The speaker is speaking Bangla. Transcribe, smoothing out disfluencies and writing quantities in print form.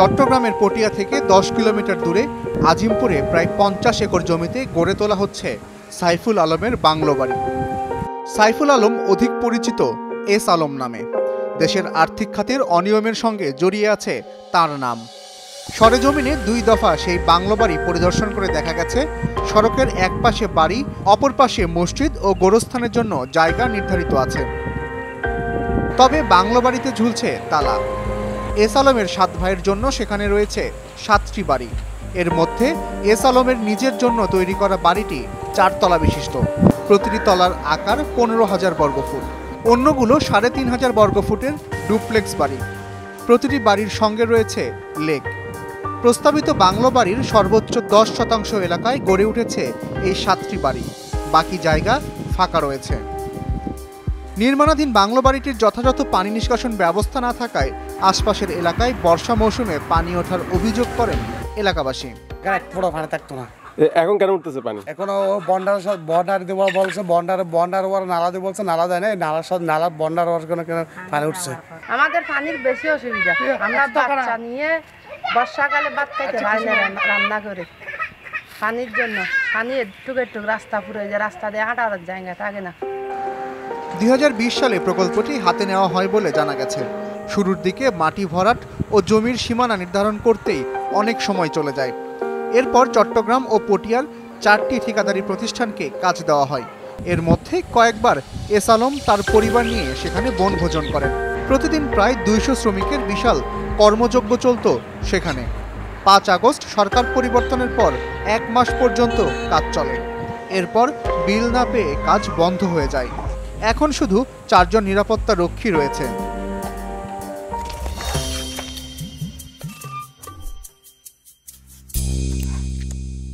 চট্টগ্রামের পটিয়া থেকে 10 কিলোমিটার দূরে আজিমপুরে প্রায় 50 একর জমিতে গড়ে তোলা হচ্ছে সাইফুল আলমের বাংলো বাড়ি। সাইফুল আলম অধিক পরিচিত এস আলম নামে। দেশের আর্থিক খাতের অনিয়মের সঙ্গে জড়িয়ে আছে তার নাম। সরেজমিনে 2 দফা সেই বাংলো বাড়ি পরিদর্শন করে দেখা গেছে সড়কের এক পাশে বাড়ি, অপর পাশে মসজিদ ও গোরস্থানের জন্য জায়গা নির্ধারিত আছে। তবে বাংলো বাড়িতে ঝুলছে তালা। এস আলমের 7 ভাইয়ের জন্য সেখানে রয়েছে 7টি বাড়ি। এর মধ্যে এস আলমের নিজের জন্য তৈরি করা বাড়িটি 4 তলা বিশিষ্ট। প্রতিটি তলার আকার 15,000 বর্গফুট। অন্যগুলো 3,500 বর্গফুটের ডুপ্লেক্স বাড়ি। প্রতিটি বাড়ির সঙ্গে রয়েছে লেক। প্রস্তাবিত বাংলো বাড়ির সর্বোচ্চ 10% এলাকায় গড়ে উঠেছে এই 7টি বাড়ি। বাকি জায়গা ফাঁকা রয়েছে। নির্মাণাধীন বাংলো বাড়িটির যথাযথ পানি নিষ্কাশন ব্যবস্থা না থাকায় আশপাশের এলাকায় বর্ষা মৌসুমে পানি ওঠার অভিযোগ করেন এলাকাবাসী। থাকতো না, এখন কেন উঠতেছে পানি? এখন বন্ডার দেওয়া বলছে, বন্ডার ওয়ার নালা দিয়ে বলছে, নালা দেয় না, নালা বন্ডার ওয়ার কেন পানি উঠছে। আমাদের পানির বেশি অসুবিধা। আমরা বাচ্চা নিয়ে বর্ষাকালে ভাত খাইতে হয় না, রান্না করে পানির জন্য। পানি একটু রাস্তা পুরো যে রাস্তা দিয়ে হাঁটার জায়গা থাকে না। 2020 সালে প্রকল্পটি হাতে নেওয়া হয় বলে জানা গেছে। শুরুর দিকে মাটি ভরাট ও জমির সীমানা নির্ধারণ করতেই অনেক সময় চলে যায়। এরপর চট্টগ্রাম ও পটিয়ার 4টি ঠিকাদারি প্রতিষ্ঠানকে কাজ দেওয়া হয়। এর মধ্যে কয়েকবার এস আলম তার পরিবার নিয়ে সেখানে বনভোজন করেন। প্রতিদিন প্রায় 200 শ্রমিকের বিশাল কর্মযজ্ঞ চলত সেখানে। 5 আগস্ট সরকার পরিবর্তনের পর 1 মাস পর্যন্ত কাজ চলে। এরপর বিল না পেয়ে কাজ বন্ধ হয়ে যায়। এখন শুধু 4 জন নিরাপত্তা রক্ষী রয়েছে।